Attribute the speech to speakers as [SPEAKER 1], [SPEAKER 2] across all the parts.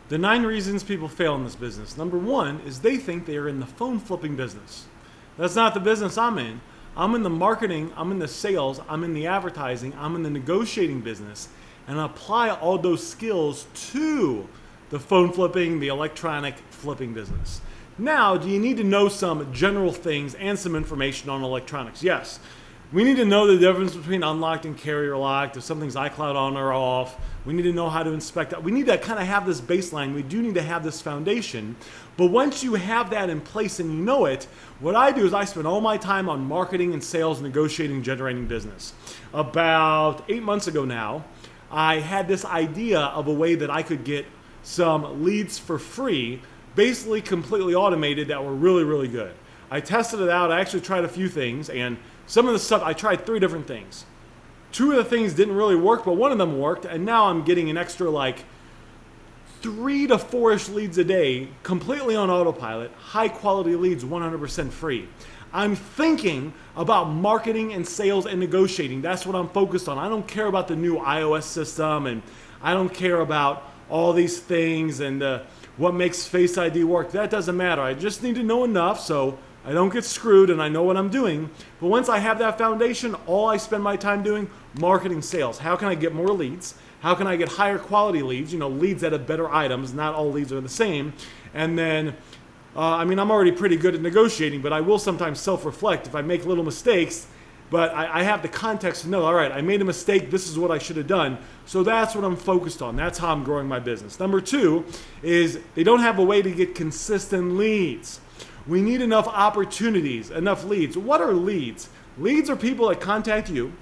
[SPEAKER 1] The 9 reasons people fail in this business. Number 1 is they think they are in the phone flipping business. That's not the business I'm in. I'm in the marketing, I'm in the sales, I'm in the advertising, I'm in the negotiating business, and I apply all those skills to the phone flipping, the electronic flipping business. Now, do you need to know some general things and some information on electronics? Yes. We need to know the difference between unlocked and carrier locked, if something's iCloud on or off. We need to know how to inspect that. We need to kind of have this baseline. We do need to have this foundation. But once you have that in place and you know it, what I do is I spend all my time on marketing and sales, negotiating, generating business. About 8 months ago now, I had this idea of a way that I could get some leads for free, basically completely automated, that were really, really good. I tested it out. I actually tried a few things, and some of the stuff, I tried 3 different things. 2 of the things didn't really work, but one of them worked, and now I'm getting an extra 3 to 4-ish leads a day, completely on autopilot, high quality leads, 100% free. I'm thinking about marketing and sales and negotiating. That's what I'm focused on. I don't care about the new iOS system, and I don't care about all these things and what makes Face ID work. That doesn't matter. I just need to know enough so I don't get screwed and I know what I'm doing. But once I have that foundation, all I spend my time doing, marketing, sales. How can I get more leads? How can I get higher quality leads? Leads that have better items. Not all leads are the same. And then, I'm already pretty good at negotiating, but I will sometimes self-reflect if I make little mistakes. But I have the context to know, all right, I made a mistake. This is what I should have done. So that's what I'm focused on. That's how I'm growing my business. Number 2 is they don't have a way to get consistent leads. We need enough opportunities, enough leads. What are leads? Leads are people that contact you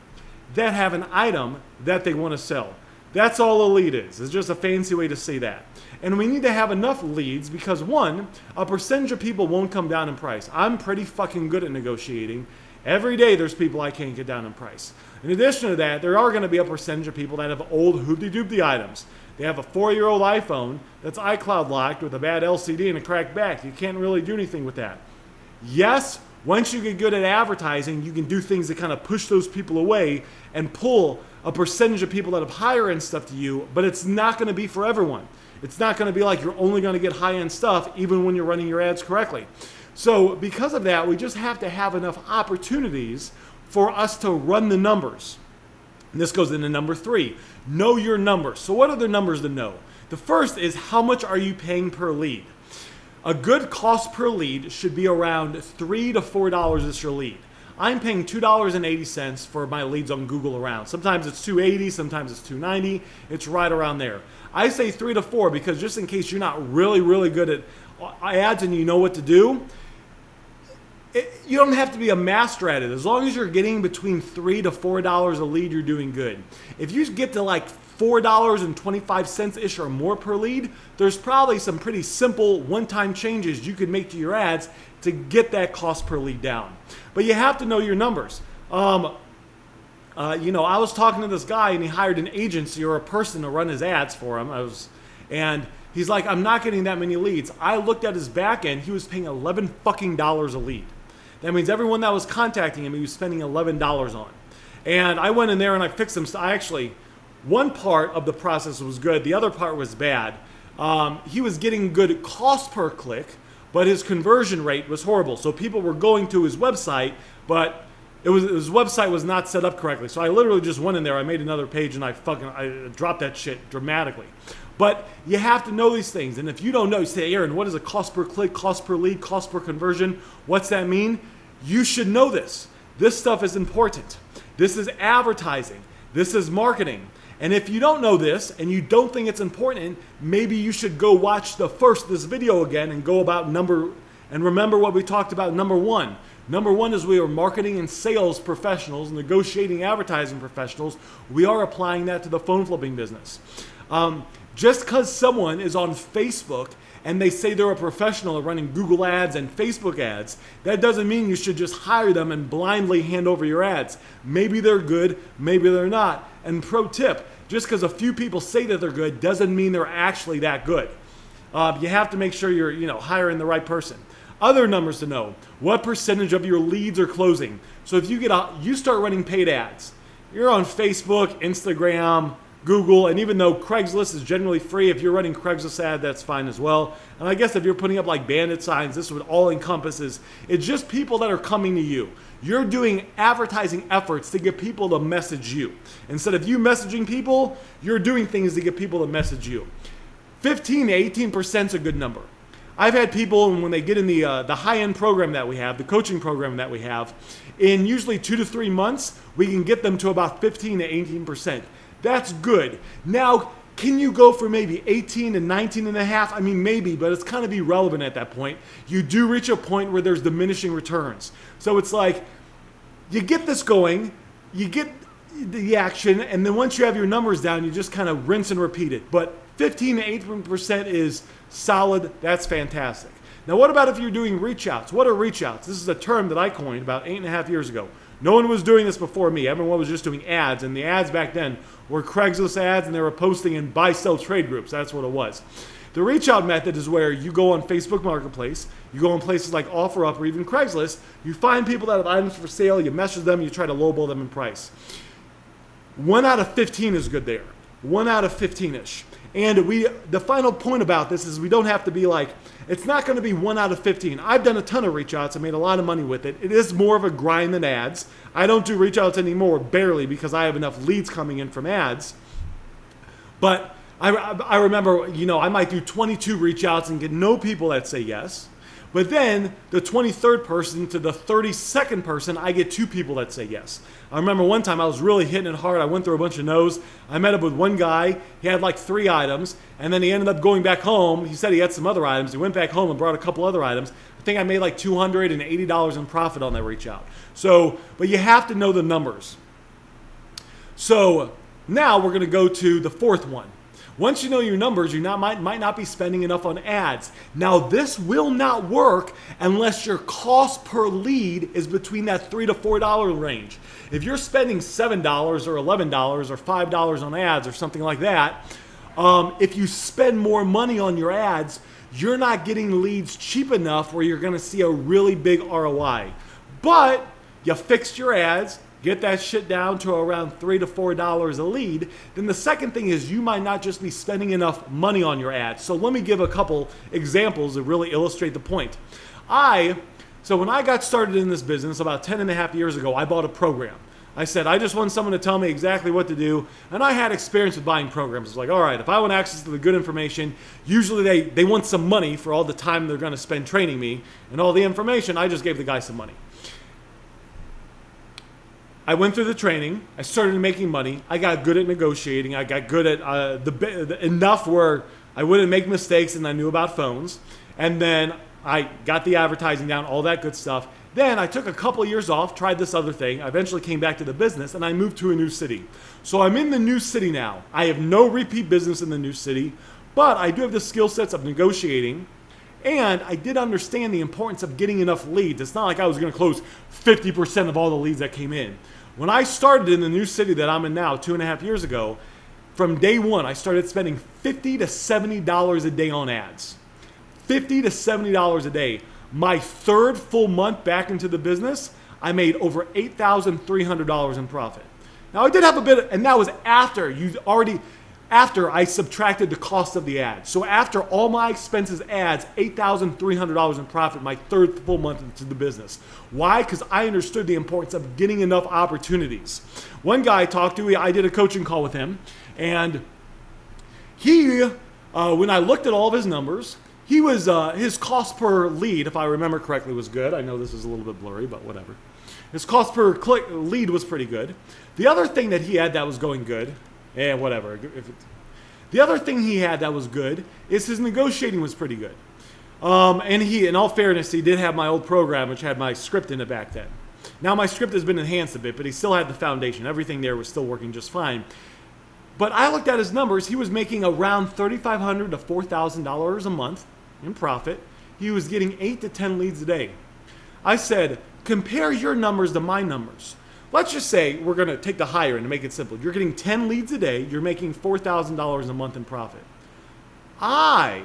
[SPEAKER 1] that have an item that they want to sell. That's all a lead is. It's just a fancy way to say that. And we need to have enough leads because 1, a percentage of people won't come down in price. I'm pretty fucking good at negotiating. Every day there's people I can't get down in price. In addition to that, there are going to be a percentage of people that have old hoopty-doopty items. They have a 4-year-old iPhone that's iCloud locked with a bad LCD and a cracked back. You can't really do anything with that. Yes, once you get good at advertising, you can do things that kind of push those people away and pull a percentage of people that have higher end stuff to you, but it's not going to be for everyone. It's not going to be like you're only going to get high-end stuff even when you're running your ads correctly. So because of that, we just have to have enough opportunities for us to run the numbers. And this goes into number 3. Know your numbers. So what are the numbers to know? The first is how much are you paying per lead? A good cost per lead should be around $3 to $4 is your lead. I'm paying $2.80 for my leads on Google around. Sometimes it's $2.80, sometimes it's $2.90. It's right around there. I say 3 to 4 because just in case you're not really, really good at ads and you know what to do, you don't have to be a master at it. As long as you're getting between $3 to $4 a lead, you're doing good. If you get to $4.25-ish or more per lead, there's probably some pretty simple one-time changes you could make to your ads to get that cost per lead down. But you have to know your numbers. I was talking to this guy and he hired an agency or a person to run his ads for him. And he's like, I'm not getting that many leads. I looked at his back end. He was paying $11 fucking dollars a lead. That means everyone that was contacting him, he was spending $11 on. And I went in there and I fixed him. So one part of the process was good. The other part was bad. He was getting good cost per click, but his conversion rate was horrible. So people were going to his website, but his website was not set up correctly. So I literally just went in there. I made another page and I dropped that shit dramatically. But you have to know these things. And if you don't know, you say, Aaron, what is a cost per click, cost per lead, cost per conversion? What's that mean? You should know this. This stuff is important. This is advertising. This is marketing. And if you don't know this and you don't think it's important, maybe you should go watch this video again and go about and remember what we talked about. Number 1. Number 1 is we are marketing and sales professionals, negotiating advertising professionals. We are applying that to the phone flipping business. Just because someone is on Facebook and they say they're a professional at running Google ads and Facebook ads, that doesn't mean you should just hire them and blindly hand over your ads. Maybe they're good, maybe they're not. And pro tip, just because a few people say that they're good doesn't mean they're actually that good. You have to make sure you're hiring the right person. Other numbers to know: what percentage of your leads are closing? So if you start running paid ads, you're on Facebook, Instagram, Google, and even though Craigslist is generally free, if you're running Craigslist ad, that's fine as well. And I guess if you're putting up like bandit signs, this is what all encompasses. It's just people that are coming to you. You're doing advertising efforts to get people to message you. Instead of you messaging people, you're doing things to get people to message you. 15 to 18% is a good number. I've had people, when they get in the high-end program that we have, the coaching program that we have, in usually 2 to 3 months, we can get them to about 15 to 18%. That's good. Now, can you go for maybe 18 to 19 and a half? I mean, maybe, but it's kind of irrelevant at that point. You do reach a point where there's diminishing returns. So it's like, you get this going, you get the action, and then once you have your numbers down, you just kind of rinse and repeat it. But 15 to 18% is solid. That's fantastic. Now, what about if you're doing reach outs? What are reach outs? This is a term that I coined about 8.5 years ago. No one was doing this before me. Everyone was just doing ads, and the ads back then were Craigslist ads, and they were posting in buy-sell trade groups. That's what it was. The reach out method is where you go on Facebook Marketplace, you go on places like OfferUp or even Craigslist, you find people that have items for sale, you message them, you try to lowball them in price. 1 out of 15 is good there. 1 out of 15-ish. And the final point about this is we don't have to be like, it's not going to be 1 out of 15. I've done a ton of reach outs. I made a lot of money with it. It is more of a grind than ads. I don't do reach outs anymore, barely, because I have enough leads coming in from ads. But I remember, I might do 22 reach outs and get no people that say yes. But then the 23rd person to the 32nd person, I get 2 people that say yes. I remember one time I was really hitting it hard. I went through a bunch of no's. I met up with one guy. He had like 3 items, and then he ended up going back home. He said he had some other items. He went back home and brought a couple other items. I think I made like $280 in profit on that reach out. So, but you have to know the numbers. So now we're going to go to the 4th one. Once you know your numbers, you might not be spending enough on ads. Now, this will not work unless your cost per lead is between that $3 to $4 range. If you're spending $7 or $11 or $5 on ads or something like that, if you spend more money on your ads, you're not getting leads cheap enough where you're going to see a really big ROI. But you fixed your ads, get that shit down to around $3 to $4 a lead. Then the second thing is you might not just be spending enough money on your ads. So let me give a couple examples to really illustrate the point. So when I got started in this business about 10.5 years ago, I bought a program. I said, I just want someone to tell me exactly what to do. And I had experience with buying programs. It's like, all right, if I want access to the good information, usually they want some money for all the time they're going to spend training me and all the information. I just gave the guy some money. I went through the training. I started making money. I got good at negotiating. I got good at enough where I wouldn't make mistakes and I knew about phones. And then I got the advertising down, all that good stuff. Then I took a couple years off, tried this other thing. I eventually came back to the business and I moved to a new city. So I'm in the new city now. I have no repeat business in the new city, but I do have the skill sets of negotiating. And I did understand the importance of getting enough leads. It's not like I was going to close 50% of all the leads that came in. When I started in the new city that I'm in now 2.5 years ago, from day one, I started spending $50 to $70 a day on ads. $50 to $70 a day. My 3rd full month back into the business, I made over $8,300 in profit. Now I did have a bit, and that was after I subtracted the cost of the ads. So after all my expenses ads, $8,300 in profit my 3rd full month into the business. Why? Because I understood the importance of getting enough opportunities. One guy I talked to, I did a coaching call with him, and he, when I looked at all of his numbers, he was his cost per lead, if I remember correctly, was good. I know this is a little bit blurry, but whatever. His cost per lead was pretty good. The other thing that he had that was going good, whatever. The other thing he had that was good is his negotiating was pretty good. And he, in all fairness, he did have my old program, which had my script in it back then. Now my script has been enhanced a bit, but he still had the foundation. Everything there was still working just fine. But I looked at his numbers. He was making around $3,500 to $4,000 a month in profit. He was getting 8 to 10 leads a day. I said, compare your numbers to my numbers. Let's just say we're going to take the higher end to make it simple. You're getting 10 leads a day. You're making $4,000 a month in profit. I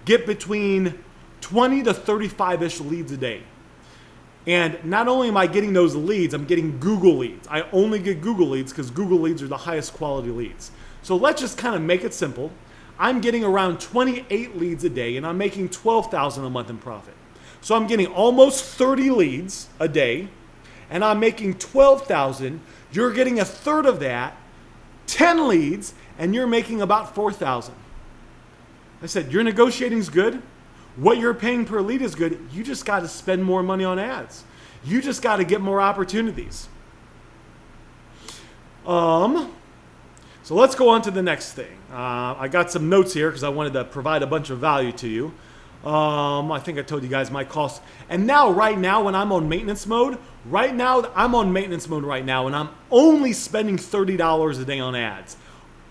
[SPEAKER 1] get between 20 to 35-ish leads a day. And not only am I getting those leads, I'm getting Google leads. I only get Google leads because Google leads are the highest quality leads. So let's just kind of make it simple. I'm getting around 28 leads a day and I'm making $12,000 a month in profit. So I'm getting almost 30 leads a day and I'm making $12,000. You're getting a third of that, 10 leads, and you're making about $4,000. I said, your negotiating's good. What you're paying per lead is good. You just got to spend more money on ads. You just got to get more opportunities. So let's go on to the next thing. I got some notes here because I wanted to provide a bunch of value to you. I think I told you guys my costs. And now, right now, when I'm on maintenance mode, and I'm only spending $30 a day on ads.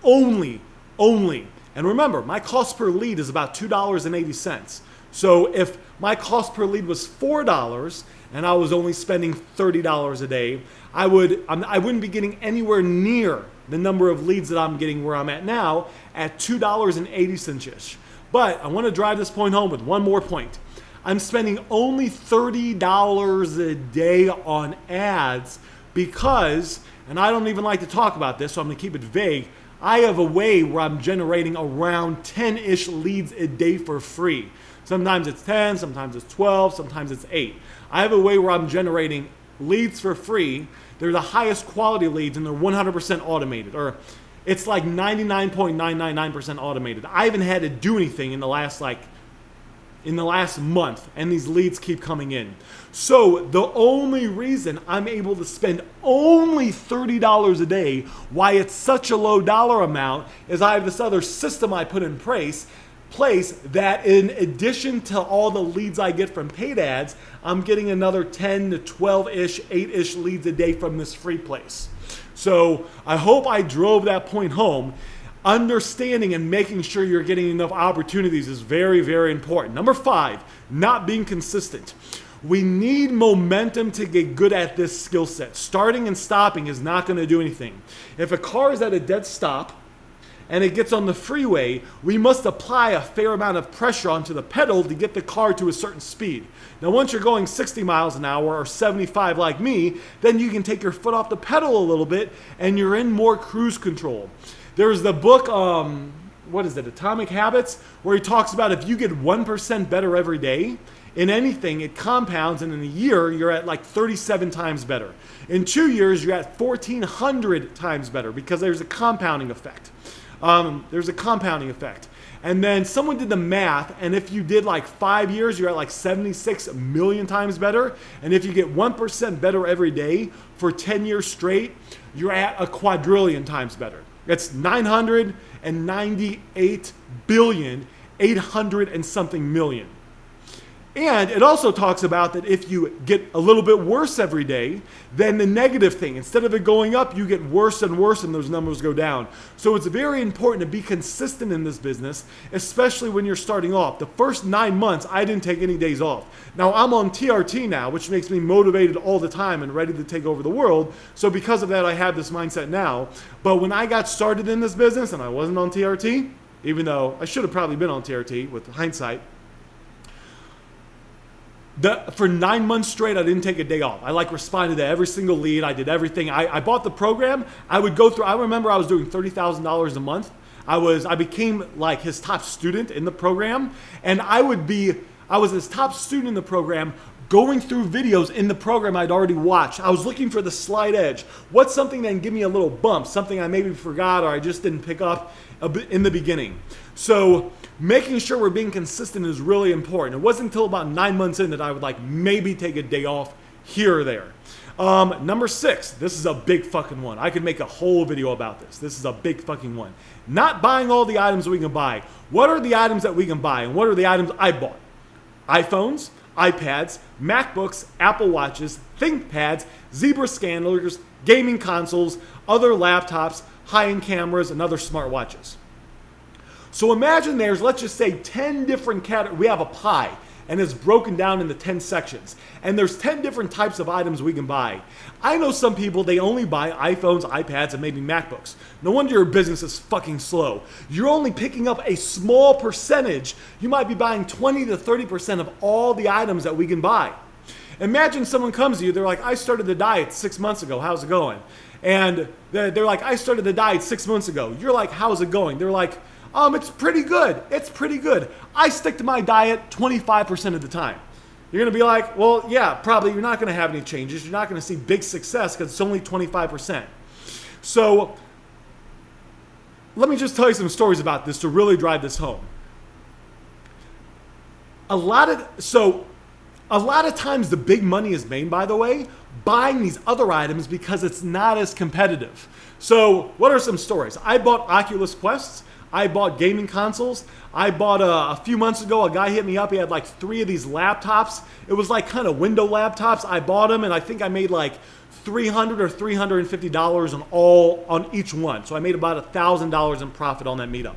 [SPEAKER 1] Only. And remember, my cost per lead is about $2.80. So if my cost per lead was $4 and I was only spending $30 a day, I wouldn't be getting anywhere near the number of leads that I'm getting where I'm at now at $2.80-ish. But I want to drive this point home with one more point. I'm spending only $30 a day on ads because, and I don't even like to talk about this, so I'm going to keep it vague, I have a way where I'm generating around 10-ish leads a day for free. Sometimes it's 10, sometimes it's 12, sometimes it's 8. I have a way where I'm generating leads for free. They're the highest quality leads and they're 100% automated, or it's like 99.999% automated. I haven't had to do anything in the last month, and these leads keep coming in. So the only reason I'm able to spend only $30 a day, why it's such a low dollar amount, is I have this other system I put in place that in addition to all the leads I get from paid ads, I'm getting another 10 to 12-ish, 8-ish leads a day from this free place. So I hope I drove that point home. Understanding and making sure you're getting enough opportunities is very, very important. Number 5, not being consistent. We need momentum to get good at this skill set. Starting and stopping is not going to do anything. If a car is at a dead stop and it gets on the freeway, we must apply a fair amount of pressure onto the pedal to get the car to a certain speed. Now, once you're going 60 miles an hour or 75 like me, then you can take your foot off the pedal a little bit and you're in more cruise control. There's the book, Atomic Habits, where he talks about if you get 1% better every day in anything, it compounds, and in a year, you're at like 37 times better. In 2 years, you're at 1,400 times better because there's a compounding effect. And then someone did the math, and if you did like 5 years, you're at like 76 million times better. And if you get 1% better every day for 10 years straight, you're at a quadrillion times better. That's 998 billion, 800 and something million. And it also talks about that if you get a little bit worse every day, then the negative thing, instead of it going up, you get worse and worse and those numbers go down. So it's very important to be consistent in this business, especially when you're starting off. The first 9 months, I didn't take any days off. Now I'm on TRT now, which makes me motivated all the time and ready to take over the world. So because of that, I have this mindset now. But when I got started in this business and I wasn't on TRT, even though I should have probably been on TRT with hindsight, for 9 months straight, I didn't take a day off. I responded to every single lead. I did everything. I bought the program. I remember I was doing $30,000 a month. I became like his top student in the program. And I was his top student in the program, going through videos in the program I'd already watched. I was looking for the slight edge. What's something that can give me a little bump? Something I maybe forgot or I just didn't pick up in the beginning. So making sure we're being consistent is really important. It wasn't until about 9 months in that I would maybe take a day off here or there. Number 6, this is a big fucking one. I could make a whole video about this. This is a big fucking one. Not buying all the items we can buy. What are the items that we can buy and what are the items I bought? iPhones, iPads, MacBooks, Apple Watches, ThinkPads, Zebra scanners, gaming consoles, other laptops, high-end cameras, and other smartwatches. So imagine let's just say 10 different categories. We have a pie, and it's broken down into 10 sections. And there's 10 different types of items we can buy. I know some people, they only buy iPhones, iPads, and maybe MacBooks. No wonder your business is fucking slow. You're only picking up a small percentage. You might be buying 20 to 30% of all the items that we can buy. Imagine someone comes to you, they're like, I started the diet 6 months ago, how's it going? And they're like, I started the diet 6 months ago. You're like, how's it going? They're like, it's pretty good. It's pretty good. I stick to my diet 25% of the time. You're going to be like, well, yeah, probably you're not going to have any changes. You're not going to see big success because it's only 25%. So let me just tell you some stories about this to really drive this home. A lot of times the big money is made, by the way, buying these other items because it's not as competitive. So what are some stories? I bought Oculus Quests. I bought gaming consoles. I bought a few months ago, a guy hit me up. He had like 3 of these laptops. It was like kind of window laptops. I bought them and I think I made like $300 or $350 on each one. So I made about $1,000 in profit on that meetup.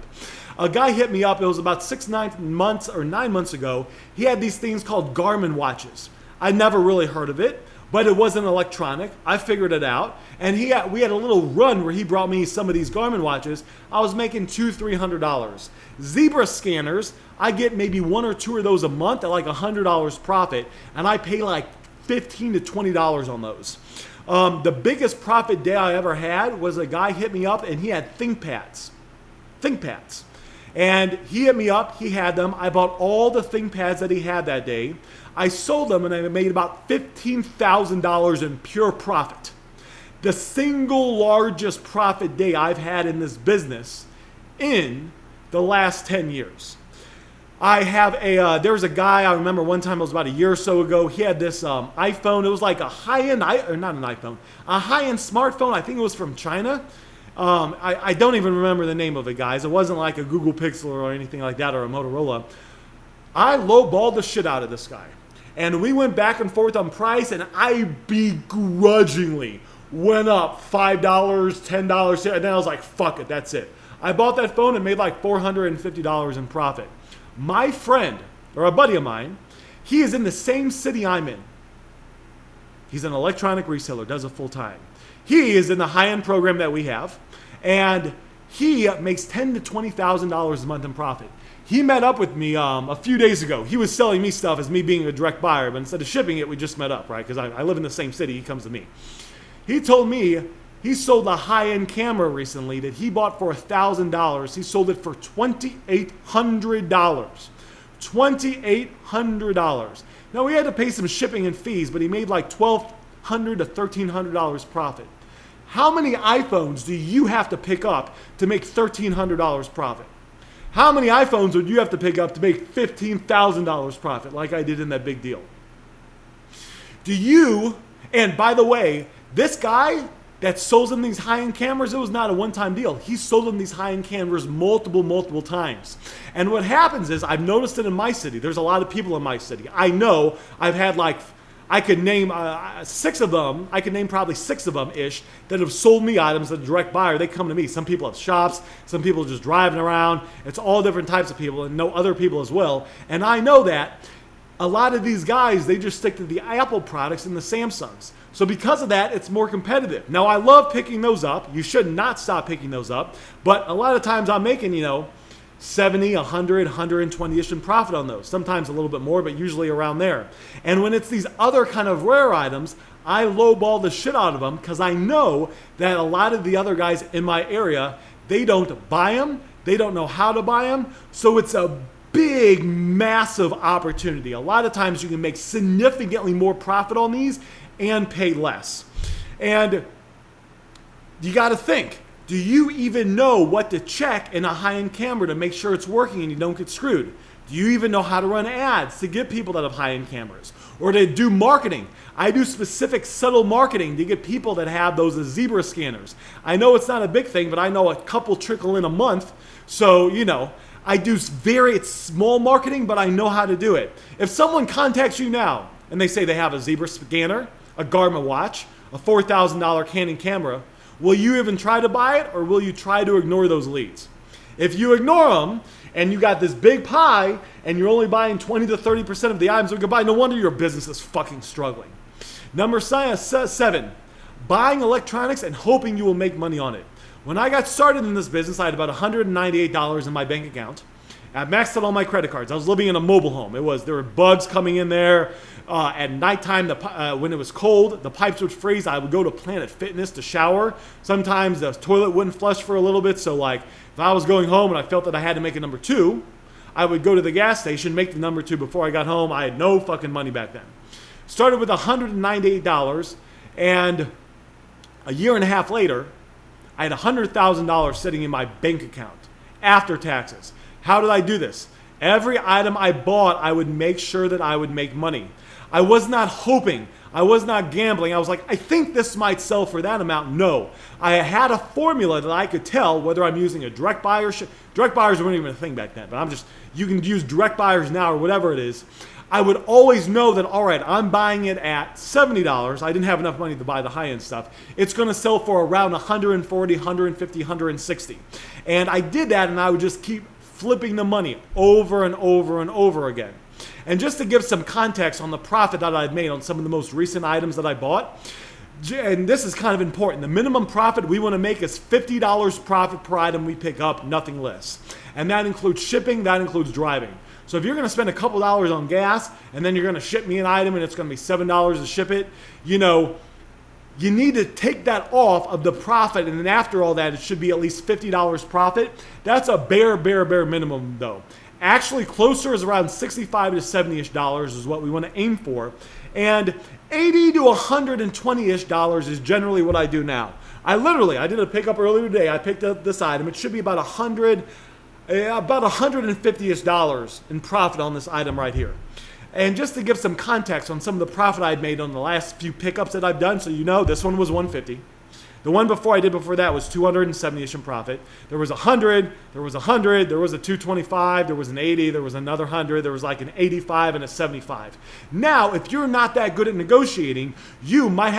[SPEAKER 1] A guy hit me up. It was about 9 months ago. He had these things called Garmin watches. I never really heard of it, but it wasn't electronic. I figured it out. And we had a little run where he brought me some of these Garmin watches. I was making $200-300. Zebra scanners, I get maybe 1 or 2 of those a month at like $100 profit, and I pay like $15 to $20 on those. The biggest profit day I ever had was a guy hit me up and he had ThinkPads. And he hit me up, he had them. I bought all the ThinkPads that he had that day. I sold them and I made about $15,000 in pure profit. The single largest profit day I've had in this business in the last 10 years. I have there was a guy, I remember one time, it was about a year or so ago, he had this iPhone. It was like a high-end, or not an iPhone, a high-end smartphone. I think it was from China. I don't even remember the name of it, guys. It wasn't like a Google Pixel or anything like that or a Motorola. I lowballed the shit out of this guy. And we went back and forth on price, and I begrudgingly went up $5, $10, and then I was like, fuck it, that's it. I bought that phone and made like $450 in profit. My friend, or a buddy of mine, he is in the same city I'm in. He's an electronic reseller, does it full time. He is in the high-end program that we have, and he makes $10,000 to $20,000 a month in profit. He met up with me a few days ago. He was selling me stuff as me being a direct buyer, but instead of shipping it, we just met up, right? Because I live in the same city, he comes to me. He told me he sold a high-end camera recently that he bought for $1,000. He sold it for $2,800. $2,800. Now, we had to pay some shipping and fees, but he made like $1,200 to $1,300 profit. How many iPhones do you have to pick up to make $1,300 profit? How many iPhones would you have to pick up to make $15,000 profit like I did in that big deal? And by the way, this guy that sold him these high-end cameras, it was not a one-time deal. He sold him these high-end cameras multiple times. And what happens is, I've noticed it in my city. There's a lot of people in my city. I know I've had like, I could name 6 of them. I could name probably 6 of them-ish that have sold me items as a direct buyer. They come to me. Some people have shops. Some people are just driving around. It's all different types of people and know other people as well. And I know that a lot of these guys, they just stick to the Apple products and the Samsungs. So because of that, it's more competitive. Now, I love picking those up. You should not stop picking those up. But a lot of times I'm making, 70, 100, 120-ish in profit on those. Sometimes a little bit more, but usually around there. And when it's these other kind of rare items, I lowball the shit out of them because I know that a lot of the other guys in my area, they don't buy them. They don't know how to buy them. So it's a big, massive opportunity. A lot of times you can make significantly more profit on these and pay less. And you got to think, do you even know what to check in a high-end camera to make sure it's working and you don't get screwed? Do you even know how to run ads to get people that have high-end cameras? Or to do marketing? I do specific subtle marketing to get people that have those Zebra scanners. I know it's not a big thing, but I know a couple trickle in a month. So, I do very small marketing, but I know how to do it. If someone contacts you now and they say they have a Zebra scanner, a Garmin watch, a $4,000 Canon camera, will you even try to buy it, or will you try to ignore those leads? If you ignore them and you got this big pie and you're only buying 20 to 30% of the items we could buy, no wonder your business is fucking struggling. Number 7, buying electronics and hoping you will make money on it. When I got started in this business, I had about $198 in my bank account. I maxed out all my credit cards. I was living in a mobile home. There were bugs coming in there. At nighttime, when it was cold, the pipes would freeze. I would go to Planet Fitness to shower. Sometimes the toilet wouldn't flush for a little bit. So like if I was going home and I felt that I had to make a number 2, I would go to the gas station, make the number 2 before I got home. I had no fucking money back then. Started with $198, and a year and a half later, I had $100,000 sitting in my bank account after taxes. How did I do this? Every item I bought, I would make sure that I would make money. I was not hoping. I was not gambling. I was like, I think this might sell for that amount. No. I had a formula that I could tell whether I'm using a direct buy or direct buyers weren't even a thing back then, but you can use direct buyers now or whatever it is. I would always know that, all right, I'm buying it at $70. I didn't have enough money to buy the high-end stuff. It's going to sell for around $140, $150, $160. And I did that, and I would just keep flipping the money over and over and over again. And just to give some context on the profit that I've made on some of the most recent items that I bought, and this is kind of important, the minimum profit we want to make is $50 profit per item we pick up, nothing less. And that includes shipping, that includes driving. So if you're going to spend a couple dollars on gas and then you're going to ship me an item and it's going to be $7 to ship it, you need to take that off of the profit, and then after all that, it should be at least $50 profit. That's a bare minimum though. Actually, closer is around $65 to $70-ish is what we want to aim for. And $80 to $120-ish is generally what I do now. I did a pickup earlier today. I picked up this item. It should be about $150-ish in profit on this item right here. And just to give some context on some of the profit I've made on the last few pickups that I've done, so this one was $150. The one before that was $270-ish in profit. There was $100, there was $100, there was a $225, there was an $80, there was another $100, there was like an $85 and a $75. Now, if you're not that good at negotiating, you might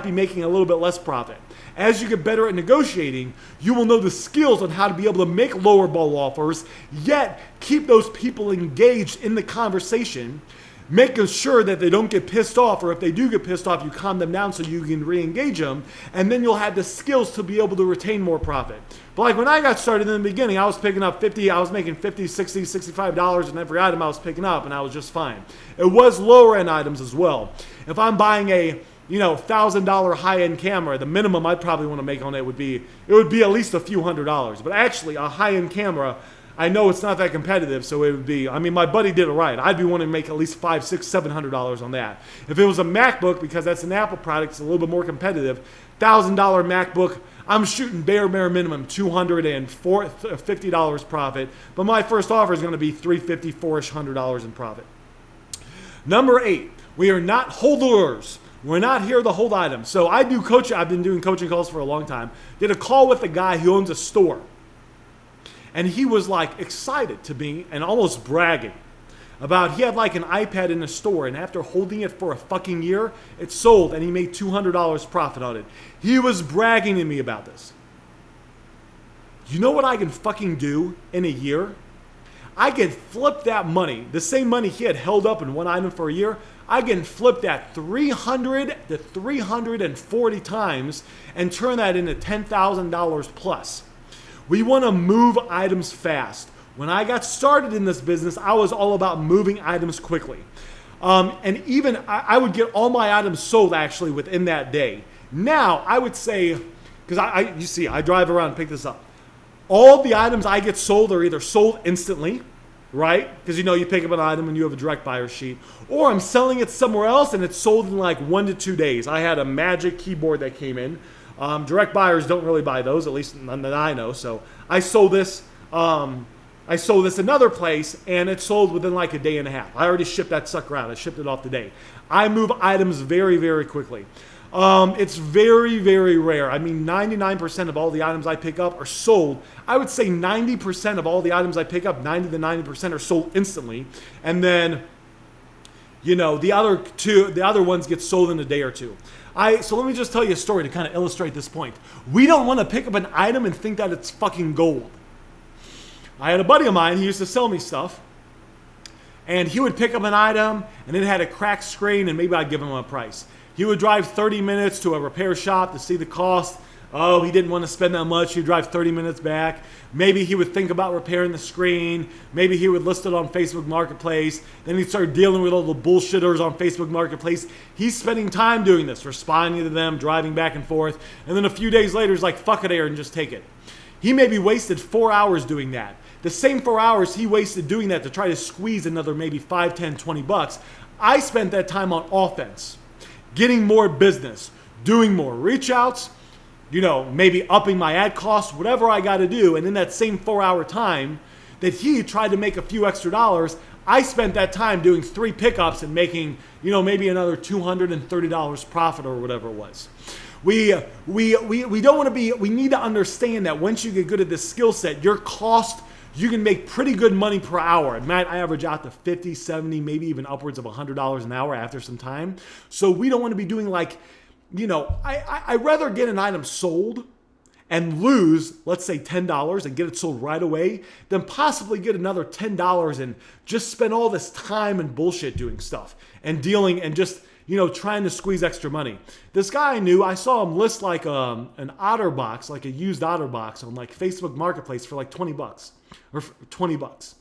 [SPEAKER 1] be making a little bit less profit. As you get better at negotiating, you will know the skills on how to be able to make lower ball offers, yet keep those people engaged in the conversation, making sure that they don't get pissed off, or if they do get pissed off, you calm them down so you can re-engage them, and then you'll have the skills to be able to retain more profit. But like when I got started in the beginning, I was making $50, $60, $65 in every item I was picking up, and I was just fine. It was lower end items as well. If I'm buying a $1,000 high-end camera, the minimum I'd probably want to make on it would be at least a few $100s. But actually, a high-end camera, I know it's not that competitive, so it would be, my buddy did it right. I'd be wanting to make at least $500, $600, $700 on that. If it was a MacBook, because that's an Apple product, it's a little bit more competitive, $1,000 MacBook, I'm shooting bare minimum $250 profit, but my first offer is going to be $350, $400-ish in profit. Number 8, we are not holders. We're not here to hold items. So I do coaching. I've been doing coaching calls for a long time. Did a call with a guy who owns a store. And he was like excited to me and almost bragging about he had like an iPad in the store, and after holding it for a fucking year, it sold and he made $200 profit on it. He was bragging to me about this. You know what I can fucking do in a year? I can flip that money, the same money he had held up in one item for a year, I can flip that 300 to 340 times and turn that into $10,000 plus. We want to move items fast. When I got started in this business, I was all about moving items quickly. And even I would get all my items sold actually within that day. Now, I would say, because I drive around and pick this up. All the items I get sold are either sold instantly, right? Because you pick up an item and you have a direct buyer sheet, or I'm selling it somewhere else and it's sold in like 1 to 2 days. I had a Magic keyboard that came in. Direct buyers don't really buy those, at least none that I know. So I sold this. I sold this another place and it sold within like a day and a half. I already shipped that sucker out. I shipped it off today. I move items very, very quickly. It's very, very rare. 99% of all the items I pick up are sold. I would say 90% of all the items I pick up, 90 to 90% are sold instantly. And then, the other ones get sold in a day or two. So let me just tell you a story to kind of illustrate this point. We don't want to pick up an item and think that it's fucking gold. I had a buddy of mine, he used to sell me stuff. And he would pick up an item and it had a cracked screen and maybe I'd give him a price. He would drive 30 minutes to a repair shop to see the cost. Oh, he didn't want to spend that much. He'd drive 30 minutes back. Maybe he would think about repairing the screen. Maybe he would list it on Facebook Marketplace. Then he'd start dealing with all the bullshitters on Facebook Marketplace. He's spending time doing this, responding to them, driving back and forth. And then a few days later, he's like, fuck it, Aaron, just take it. He maybe wasted 4 hours doing that. The same 4 hours he wasted doing that to try to squeeze another maybe 5, 10, 20 bucks. I spent that time on offense, getting more business, doing more reach outs, maybe upping my ad costs, whatever I got to do. And in that same 4 hour time that he tried to make a few extra dollars, I spent that time doing 3 pickups and making, maybe another $230 profit or whatever it was. We don't want to be, we need to understand that once you get good at this skill set, your cost, you can make pretty good money per hour. It might average out to 50, 70, maybe even upwards of $100 an hour after some time. So we don't want to be doing like, I'd rather get an item sold and lose, let's say $10 and get it sold right away than possibly get another $10 and just spend all this time and bullshit doing stuff and dealing and just, trying to squeeze extra money. This guy I knew, I saw him list like an OtterBox, like a used OtterBox on like Facebook Marketplace for like 20 bucks or 20 bucks.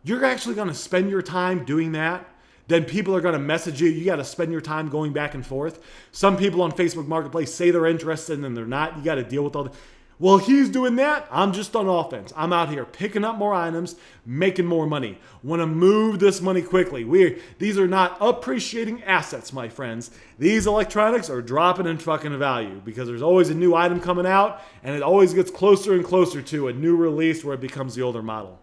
[SPEAKER 1] You're actually going to spend your time doing that? Then people are going to message you. You got to spend your time going back and forth. Some people on Facebook Marketplace say they're interested and then they're not. You got to deal with all the... Well, he's doing that. I'm just on offense. I'm out here picking up more items, making more money. Want to move this money quickly. These are not appreciating assets, my friends. These electronics are dropping in fucking value because there's always a new item coming out and it always gets closer and closer to a new release where it becomes the older model.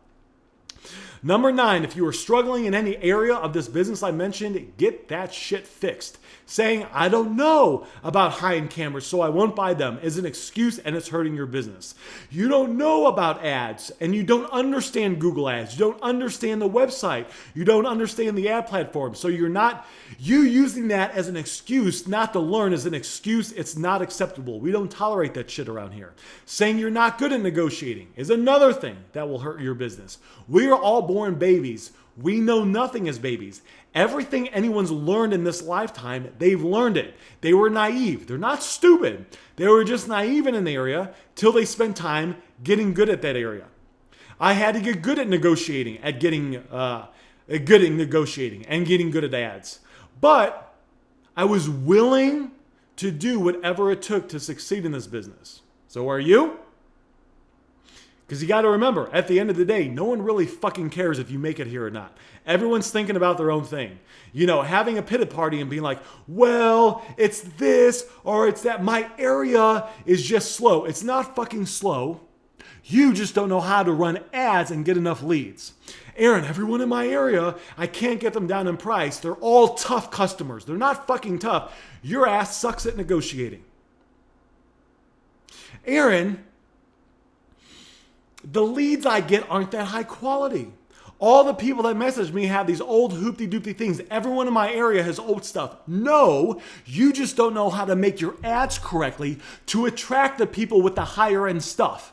[SPEAKER 1] Number 9, if you are struggling in any area of this business I mentioned, get that shit fixed. Saying, I don't know about high-end cameras, so I won't buy them is an excuse and it's hurting your business. You don't know about ads and you don't understand Google ads. You don't understand the website. You don't understand the ad platform. So you using that as an excuse not to learn is an excuse. It's not acceptable. We don't tolerate that shit around here. Saying you're not good at negotiating is another thing that will hurt your business. We are all born babies. We know nothing as babies. Everything anyone's learned in this lifetime, they've learned it. They were naive. They're not stupid. They were just naive in an area till they spent time getting good at that area. I had to get good at negotiating, and getting good at ads. But I was willing to do whatever it took to succeed in this business. So are you? Because you got to remember, at the end of the day, no one really fucking cares if you make it here or not. Everyone's thinking about their own thing. Having a pity party and being like, well, it's this or it's that. My area is just slow. It's not fucking slow. You just don't know how to run ads and get enough leads. Aaron, everyone in my area, I can't get them down in price. They're all tough customers. They're not fucking tough. Your ass sucks at negotiating. Aaron, the leads I get aren't that high quality. All the people that message me have these old hoopty-doopty things. Everyone in my area has old stuff. No, you just don't know how to make your ads correctly to attract the people with the higher end stuff.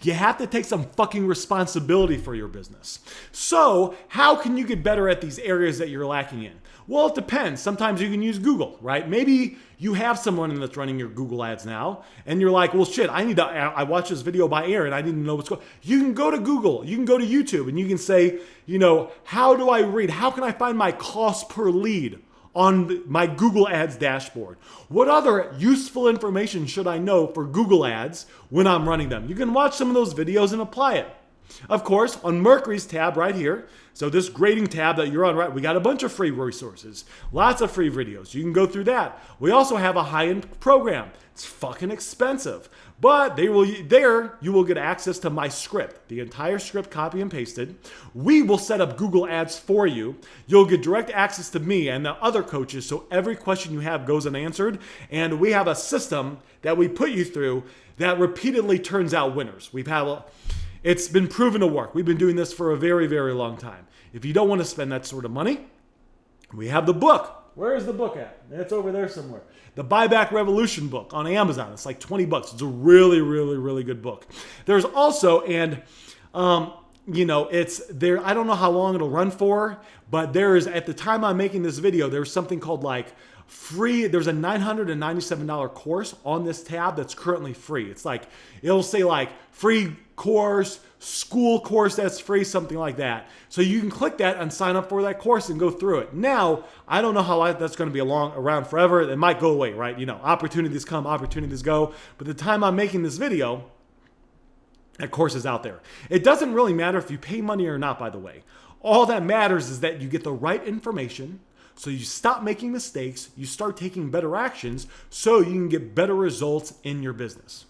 [SPEAKER 1] You have to take some fucking responsibility for your business. So how can you get better at these areas that you're lacking in? Well, it depends. Sometimes you can use Google, right? Maybe you have someone that's running your Google ads now, and you're like, well, shit, I watched this video by Aaron. I didn't know what's going on. You can go to Google. You can go to YouTube, and you can say, how do I read? How can I find my cost per lead on my Google Ads dashboard? What other useful information should I know for Google Ads when I'm running them? You can watch some of those videos and apply it. Of course, on Mercury's tab right here, so this grading tab that you're on, right, we got a bunch of free resources, lots of free videos. You can go through that. We also have a high-end program. It's fucking expensive, but you will get access to my script, the entire script copy and pasted. We will set up Google Ads for you. You'll get direct access to me and the other coaches, so every question you have goes unanswered, and we have a system that we put you through that repeatedly turns out winners. It's been proven to work. We've been doing this for a very, very long time. If you don't want to spend that sort of money, we have the book. Where is the book at? It's over there somewhere. The BuyBack Revolution book on Amazon. It's like 20 bucks. It's a really, really, really good book. There's also, it's there. I don't know how long it'll run for, but at the time I'm making this video, there's something called like free. There's a $997 course on this tab that's currently free. It's like, it'll say like free course, school course that's free, something like that. So you can click that and sign up for that course and go through it. Now, I don't know how long that's going to be around forever. It might go away, right? You know, opportunities come, opportunities go. But the time I'm making this video, that course is out there. It doesn't really matter if you pay money or not, by the way. All that matters is that you get the right information, so you stop making mistakes, you start taking better actions, so you can get better results in your business.